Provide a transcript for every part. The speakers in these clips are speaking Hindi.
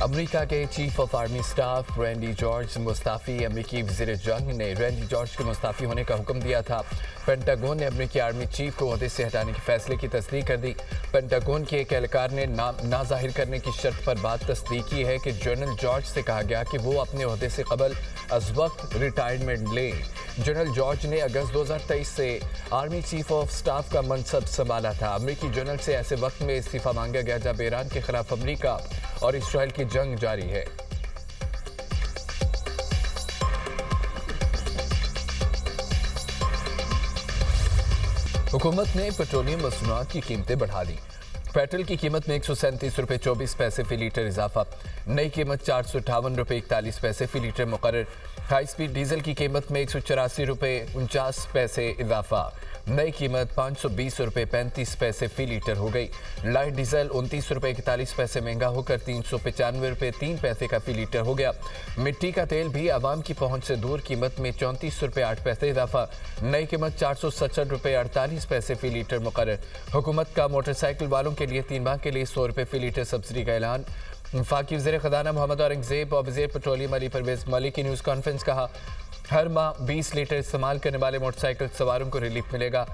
अमेरिका के chief of army staff Randy George Mustafi अमेरिकी वज़ीर जंग ने रैंडी जॉर्ज के मुस्ताफ़ी होने का हुक्म दिया था। पेंटागन ने अमेरिकी आर्मी चीफ को ओहदे से हटाने के फैसले की तस्दीक कर दी। पेंटागन के एक एहलकार ने ना जाहिर करने की शर्त पर बात तस्दीक की है कि जनरल जॉर्ज से कहा गया कि वो अपने ओहदे से कबल अज वक्त रिटायरमेंट लें। जनरल जॉर्ज ने अगस्त 2023 से आर्मी चीफ ऑफ स्टाफ का मनसब संभाला था। अमेरिकी जनरल से ऐसे वक्त में इस्तीफा मांगा गया जब ईरान के खिलाफ अमेरिका और इसराइल की जंग जारी है। हुकूमत ने पेट्रोलियम मसनूआत की कीमतें बढ़ा दी। पेट्रोल की कीमत में 137 रुपये 24 पैसे फी लीटर इजाफा, नई कीमत 458 रुपये 41 पैसे फी लीटर मुकर्रर। हाई स्पीड डीजल की कीमत में 184 रुपये 49 पैसे इजाफा, नई कीमत 520 रुपये 35 पैसे फी लीटर हो गई। लाइट डीजल 29 रुपये 41 पैसे महंगा होकर 395 रुपये 3 पैसे का फी लीटर हो गया। मिट्टी का तेल भी आवाम की पहुंच से दूर, कीमत में 34 रुपये 8 पैसे इजाफा, नई कीमत 467 रुपये 48 पैसे फी लीटर मुकर्रर। हुकूमत का मोटरसाइकिल वालों के लिए 3 माह के लिए 100 रुपये फी लीटर सब्सिडी का ऐलान। वफाकी वज़ीर ख़ज़ाना मोहम्मद औरंगज़ेब और वज़ीर पेट्रोलियम अली परवेज़ मलिक की न्यूज़ कॉन्फ्रेंस कहा, हर माह 20 लीटर इस्तेमाल करने वाले मोटरसाइकिल सवारों को रिलीफ मिलेगा।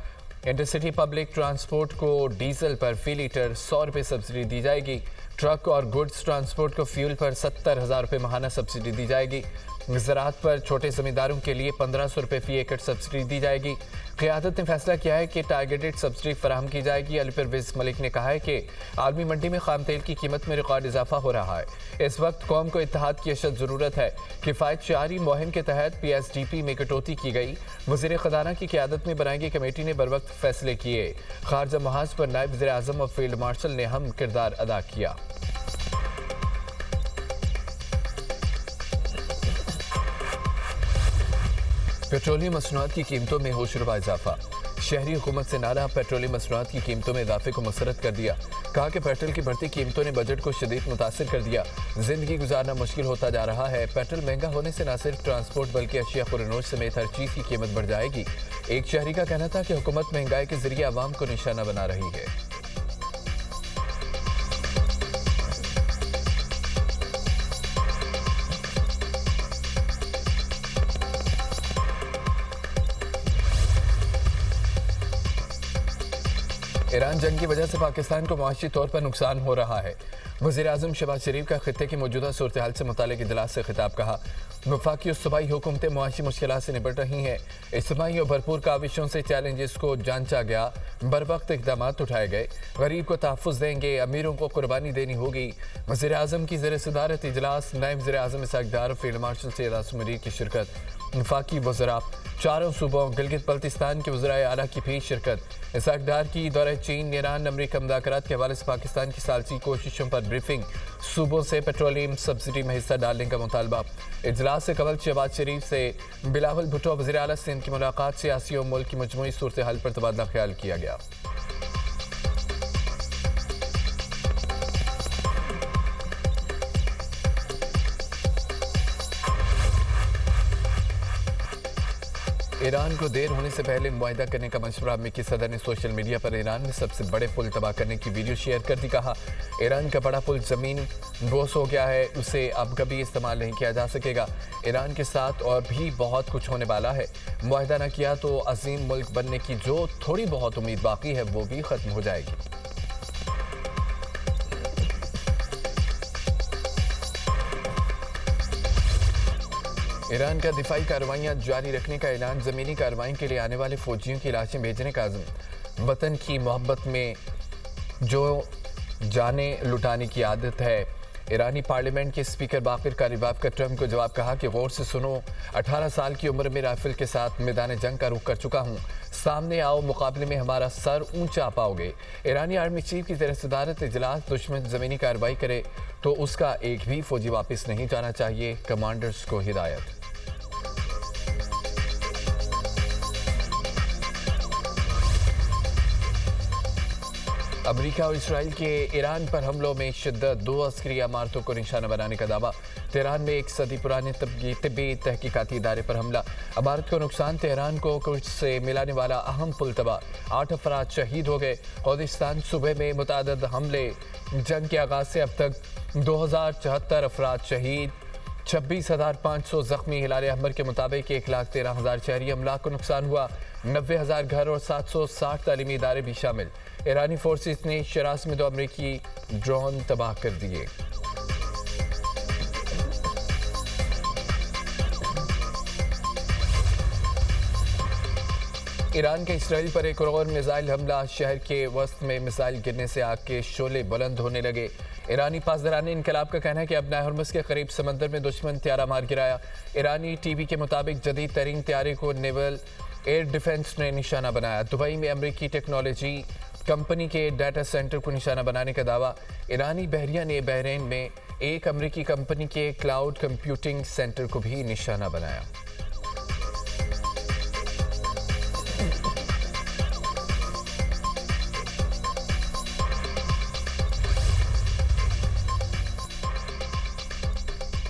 इंटरसिटी पब्लिक ट्रांसपोर्ट को डीजल पर फी लीटर 100 रुपये सब्सिडी दी जाएगी। ट्रक और गुड्स ट्रांसपोर्ट को फ्यूल पर 70,000 रुपये माहाना सब्सिडी दी जाएगी। ज़राअत पर छोटे ज़मींदारों के लिए 1500 रुपये फी एकड़ सब्सिडी दी जाएगी। क़यादत ने फैसला किया है कि टारगेटेड सब्सिडी फराहम की जाएगी। अली परवेज़ मलिक ने कहा है कि आलमी मंडी में खाम तेल की कीमत में रिकॉर्ड इजाफा हो रहा है। इस वक्त कौम को इत्तेहाद की अशद ज़रूरत है। किफ़ायत शारी मुहिम के तहत PSDP में कटौती की गई। वज़ीर ख़ज़ाना की क़यादत में बनाई गई कमेटी ने बर वक्त फैसले किए। खारजा महाज पर नायब वज़ीर आज़म और फील्ड मार्शल ने अहम किरदार अदा किया। पेट्रोलियम मसनूआत की कीमतों में होशरुबा इजाफा। शहरी हुकूमत से नारा पेट्रोलियम मसनूआत की कीमतों में इजाफे को मुसरत कर दिया। कहा कि पेट्रोल की बढ़ती कीमतों ने बजट को शदीद मुतासिर कर दिया। जिंदगी गुजारना मुश्किल होता जा रहा है। पेट्रोल महंगा होने से न सिर्फ ट्रांसपोर्ट बल्कि अशिया खुरनोश समेत हर चीज़ की कीमत बढ़ जाएगी। एक शहरी का कहना था कि हुकूमत महंगाई के जरिए आवाम को निशाना बना रही है। ईरान जंग की वजह से पाकिस्तान को मुआशी तौर पर नुकसान हो रहा है। वज़ीर आज़म शहबाज शरीफ का खित्ते की मौजूदा सूरत हाल से मुतालिक इजलास से खिताब। कहा, वफाकी और सूबाई हुकूमतें मुआशी मुश्किलात से निपट रही हैं। इज्तिमाई और भरपूर काविशों से चैलेंजेस को जांचा गया, बर वक्त इक़दाम उठाए गए। गरीब को तहफ़्फ़ुज़ देंगे, अमीरों को कुर्बानी देनी होगी। वज़ीर आज़म की ज़ेर सदारत इजलास, नायब वज़ीर आज़म इसहाक़ डार और फील्ड मार्शल सैयद आसिम मुनीर की शिरकत। वफाकी वज़रा, चारों सूबों गिलगित बल्तिस्तान के वज़राए आला की भी शिरकत। इसहाक़ डार की दौरे चीन, ईरान, अमरीका मुज़ाकरात के हवाले से पाकिस्तान की सालसी कोशिशों पर ब्रीफिंग। सूबों से पेट्रोलियम सब्सिडी में हिस्सा डालने का मुतालबा। इजलास से कबल शहबाज शरीफ से बिलावल भुट्टो वज़ीर आला सिंध की मुलाकात। सियासी और मुल्क की मजमूई सूरत हाल पर तबादला ख्याल किया गया। ईरान को देर होने से पहले मुआहिदा करने का मशवरा। अमेरिकी सदर ने सोशल मीडिया पर ईरान में सबसे बड़े पुल तबाह करने की वीडियो शेयर कर दी। कहा, ईरान का बड़ा पुल ज़मीन बोस हो गया है, उसे अब कभी इस्तेमाल नहीं किया जा सकेगा। ईरान के साथ और भी बहुत कुछ होने वाला है। मुआहिदा न किया तो अजीम मुल्क बनने की जो थोड़ी बहुत उम्मीद बाकी है वो भी ख़त्म हो जाएगी। ईरान का दिफाई कार्रवाइयाँ जारी रखने का ऐलान। ज़मीनी कार्रवाई के लिए आने वाले फौजियों की लाशें भेजने का आज़म। वतन की मोहब्बत में जो जाने लुटाने की आदत है। ईरानी पार्लियामेंट के स्पीकर बाकिर कालिबाफ का ट्रंप को जवाब। कहा कि गौर से सुनो, 18 साल की उम्र में राइफल के साथ मैदान जंग का रुख कर चुका हूँ। सामने आओ, मुकाबले में हमारा सर ऊंचा पाओगे। ईरानी आर्मी चीफ की ज़ेर सदारत इजलास। दुश्मन ज़मीनी कार्रवाई करे तो उसका एक भी फौजी वापस नहीं जाना चाहिए, कमांडर्स को हिदायत। अमेरिका और इसराइल के ईरान पर हमलों में शिद्दत, 2 अस्करी इमारतों को निशाना बनाने का दावा। तेहरान में 1 सदी पुराने तिब्बी तहकीकाती इदारे पर हमला, इमारत को नुकसान, तेहरान को कुछ से मिलाने वाला अहम पुल तबाह, 8 अफराद शहीद हो गए। खुर्दिस्तान सूबे में मुतादद हमले, जंग के आगाज से अब तक 2074 अफराद शहीद, 26,500 जख्मी। हिलाल अहमर के मुताबिक 1,13,000 शहरी अमलाक को नुकसान हुआ, 90,000 घर और 760 तालीमी इदारे भी शामिल। ईरानी फोर्सेस ने शिराज में 2 अमरीकी ड्रोन तबाह कर दिए। ईरान के इसराइल पर एक और मिसाइल हमला, शहर के वस्त में मिसाइल गिरने से आग के शोले बुलंद होने लगे। ईरानी पासदारान इनकलाब का कहना है कि अपना हरमस के करीब समंदर में दुश्मन त्यारा मार गिराया। ईरानी टीवी के मुताबिक जदीद तरीन त्यारे को नेवल एयर डिफेंस ने निशाना बनाया। दुबई में अमरीकी टेक्नोलॉजी कंपनी के डाटा सेंटर को निशाना बनाने का दावा। ईरानी बहरिया ने बहरीन में एक अमरीकी कंपनी के क्लाउड कंप्यूटिंग सेंटर को भी निशाना बनाया।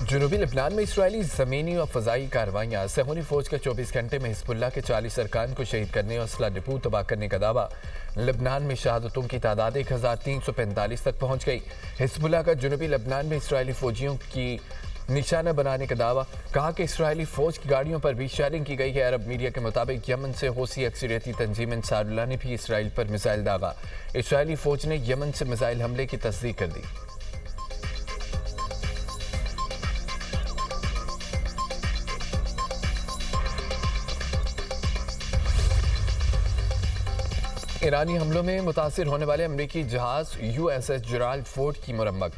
जनूबी लेबनान में इसराइली ज़मीनी और फ़ज़ाई कार्रवाइयाँ, सहूनी फ़ौज का 24 घंटे में हिज़्बुल्लाह के 40 अरकान को शहीद करने और असला डिपो तबाह करने का दावा। लेबनान में शहादतों की तादाद 1345 तक पहुँच गई। हिज़्बुल्लाह का जनूबी लेबनान में इसराइली फ़ौजियों की निशाना बनाने का दावा, कहा कि इसराइली फ़ौज की गाड़ियों पर भी शेयरिंग की गई है। अरब मीडिया के मुताबिक यमन से हौसी अक्सरियती तंजीम अंसारुल्लाह ने भी इसराइल पर मिसाइल दागा। इसराइली फ़ौज ने यमन से मिसाइल हमले की तस्दीक कर दी। ईरानी हमलों में मुतासिर होने वाले अमरीकी जहाज USS जेराल्ड फोर्ड की मरम्मत।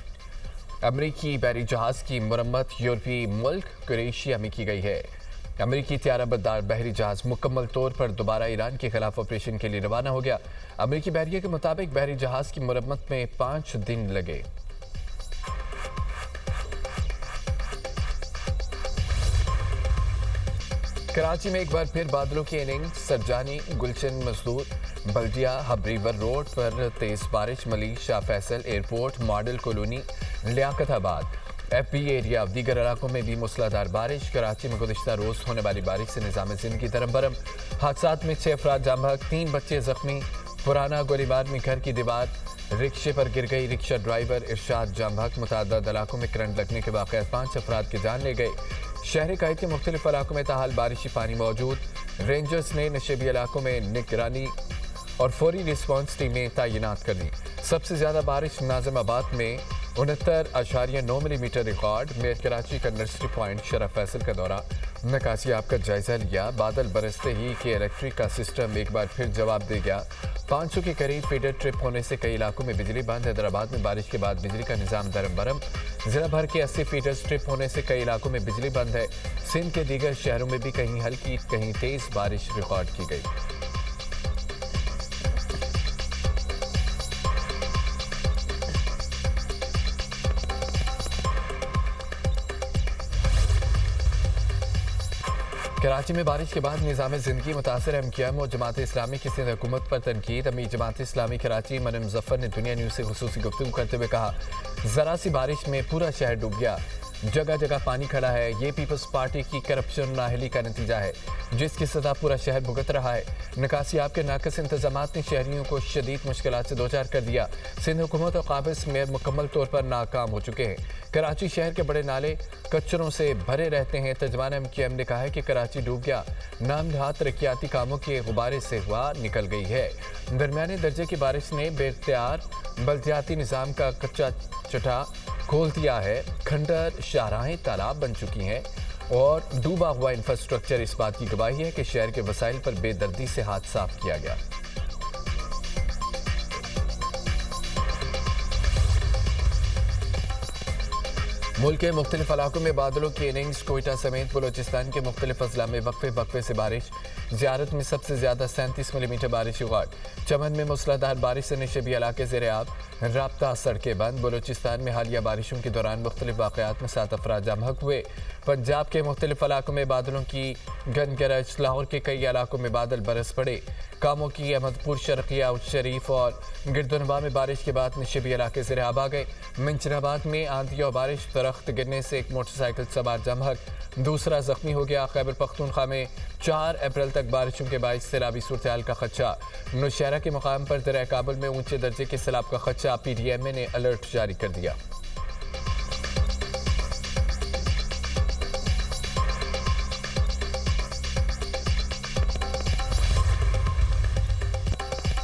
अमरीकी बहरी जहाज की मरम्मत यूरोपीय मुल्क क्रोएशिया में की गई है। अमरीकी त्याराबरदार बहरी जहाज मुकम्मल तौर पर दोबारा ईरान के खिलाफ ऑपरेशन के लिए रवाना हो गया। अमरीकी बहरिया के मुताबिक बहरी जहाज की मरम्मत में 5 दिन लगे। कराची में एक बार फिर बादलों की इनिंग, सरजानी, गुलशन मजदूर, बल्दिया, हब रिवर रोड पर तेज बारिश, Malik Shah Faisal airport, model colony, Liaquatabad, FB area, दीगर इलाकों में भी मूसलाधार बारिश। कराची में गुज़िश्ता रोज होने वाली बारिश से निज़ाम ज़िंदगी दरम बरम, हादसात में 6 अफराद जाँ बहक, 3 बच्चे जख्मी। पुराना गोलीबार में घर की दीवार रिक्शे पर गिर गई, रिक्शा ड्राइवर इरशाद जाँ बहक। मुतअद्दिद इलाकों में करंट लगने के वाक़यात, 5 अफराद की जान ले गए। शहरी कायद के मुख्तलिफ इलाकों में ताहाल बारिशी पानी मौजूद। रेंजर्स ने नशेबी इलाकों में निगरानी और फौरी रिस्पॉन्स टीमें तैनात कर दी। सबसे ज़्यादा बारिश नाज़िमाबाद में 69.9 मिलीमीटर रिकॉर्ड। मेयर कराची का नर्सरी पॉइंट शरफ फैसल का दौरा, नकाशी आपका जायजा लिया। बादल बरसते ही कि इलेक्ट्रिक का सिस्टम एक बार फिर जवाब दे गया। 500 के करीब फीडर ट्रिप होने से कई इलाकों में बिजली बंद। हैदराबाद में बारिश के बाद बिजली का निज़ाम दरम बरम। जिला भर के 80 फीडर ट्रिप होने से कई इलाकों में बिजली बंद है। सिंध के दीगर शहरों में भी कहीं हल्की कहीं तेज बारिश रिकॉर्ड की गई। कराची में बारिश के बाद निज़ाम ज़िंदगी मुतासर। MQM और जमात इस्लामी की सिंध हुकूमत पर तनकीद। अमीर जमात इस्लामी कराची मरियम मुज़फ़्फ़र ने दुनिया न्यूज़ से खुसूसी गुफ्तगू करते हुए कहा, ज़रा सी बारिश में पूरा शहर डूब गया, जगह जगह पानी खड़ा है। ये पीपल्स पार्टी की करप्शन नाहली का नतीजा है, जिसकी सजा पूरा शहर भुगत रहा है। निकासी आपके नाकस इंतजामात ने शहरियों को शदीद मुश्किलात से दो चार कर दिया। सिंध हुकूमत और काबिज मेयर मुकम्मल तौर पर नाकाम हो चुके हैं। कराची शहर के बड़े नाले कचरों से भरे रहते हैं। तर्जमान MQM ने कहा है कि कराची डूब गया, नाम नहाद तरक्याती कामों के गुब्बारे से हुआ निकल गई है। दरमियाने दर्जे की बारिश ने बेख्तियार बल्दियाती निज़ाम का कच्चा चटा खोल दिया है। खंडर शाहराहें तालाब बन चुकी हैं और डूबा हुआ इंफ्रास्ट्रक्चर इस बात की गवाही है कि शहर के वसाइल पर बेदर्दी से हाथ साफ किया गया। मुल्क के मुख्तलिफ इलाकों में बादलों की इनिंग्स। कोयटा समेत बलोचिस्तान के मुख्तलिफ अजला में वक्फे वक्फे से बारिश। ज़ियारत में सबसे ज़्यादा 37 मिलीमीटर बारिश रिकॉर्ड। चमन में मूसलाधार बारिश से नशेबी इलाके ज़ेर-ए-आब। राब्ता सड़कें बंद। बलूचिस्तान में हालिया बारिशों के दौरान मुख्तलिफ वाक़यात में 7 अफराद जाम हक हुए। पंजाब के मुख्तलिफ इलाकों में बादलों की गनगरज। लाहौर के कई इलाकों में बादल बरस पड़े। कामों की अहमदपुर, शर्किया, उच्च शरीफ और गिरदुनबा में बारिश के बाद निशबी इलाके ज़ेर आब आ गए। मिंचनाबाद में आंधी और बारिश, दरख्त गिरने से एक मोटरसाइकिल सवार जाम हक, दूसरा जख्मी हो गया। खैबर पख्तूनख्वा में 4 अप्रैल तक बारिशों के बायस सैलाबी सूरत हाल का खदशा। नौशहरा के मकाम पर दरिया काबुल में ऊंचे दर्जे के सैलाब का खदशा। PDMA ने अलर्ट जारी कर दिया।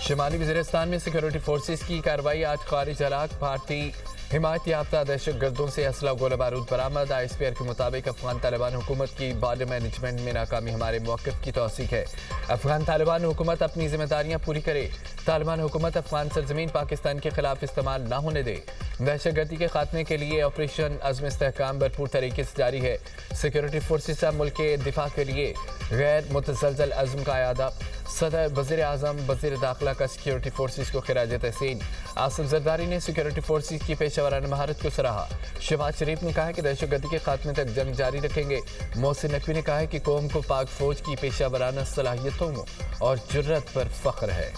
शिमाली वज़ीरिस्तान में सिक्योरिटी फोर्सेस की कार्रवाई। आज खारिज इलाक भारतीय हिमायत याफ्ता दहशत गर्दों से असला गोला बारूद बरामद। ISPR के मुताबिक अफगान तालिबान हुकूमत की बॉर्डर मैनेजमेंट में नाकामी हमारे मौक़िफ़ की तौसीक है। अफगान तालिबान हुकूमत अपनी जिम्मेदारियां पूरी करे। तालिबान हुकूमत अफगान सरजमीन पाकिस्तान के खिलाफ इस्तेमाल ना होने दे। दहशत गर्दी के खात्मे के लिए ऑपरेशन अज़्म इस्तेहकाम भरपूर तरीके से जारी है। सिक्योरिटी फोर्सेस का मुल्क के दिफा के लिए गैर मुतज़लज़ल अज़्म का अयादा। सदर, वज़ीर आज़म, वज़ीर दाखिला का सिक्योरिटी फोर्सेस को खिराज तहसीन। आसिफ जरदारी ने सिक्योरिटी फोर्सेस की पेशेवराना महारत को सराहा। शहबाज शरीफ ने कहा है कि दहशत गर्दी के खात्मे तक जंग जारी रखेंगे। मोहसिन नकवी ने कहा है कि कौम को पाक फौज की पेशेवराना सलाहियतों और जुर्रत पर फख्र है।